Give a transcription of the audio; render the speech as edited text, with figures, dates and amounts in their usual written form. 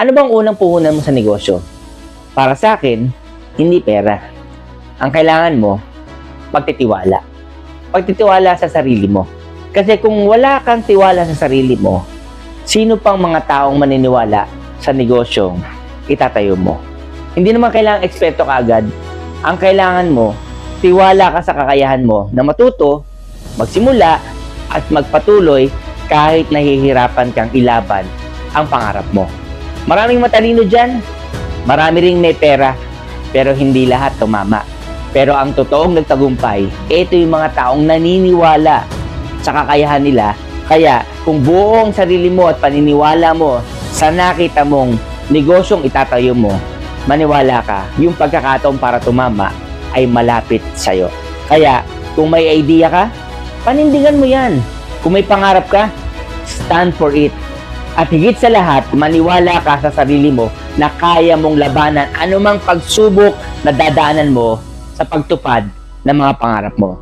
Ano bang unang puhunan mo sa negosyo? Para sa akin, hindi pera. Ang kailangan mo, pagtitiwala. Pagtitiwala sa sarili mo. Kasi kung wala kang tiwala sa sarili mo, sino pang mga taong maniniwala sa negosyong itatayo mo? Hindi naman kailangang eksperto ka agad. Ang kailangan mo, tiwala ka sa kakayahan mo na matuto, magsimula, at magpatuloy kahit nahihirapan kang ilaban ang pangarap mo. Maraming matalino dyan, marami ring may pera, pero hindi lahat tumama. Pero ang totoong nagtagumpay, ito yung mga taong naniniwala sa kakayahan nila. Kaya kung buong sarili mo at paniniwala mo sa nakita mong negosyong itatayo mo, maniwala ka, yung pagkakataon para tumama ay malapit sa'yo. Kaya kung may idea ka, panindigan mo yan. Kung may pangarap ka, stand for it. At higit sa lahat, maniwala ka sa sarili mo na kaya mong labanan anumang pagsubok na dadaanan mo sa pagtupad ng mga pangarap mo.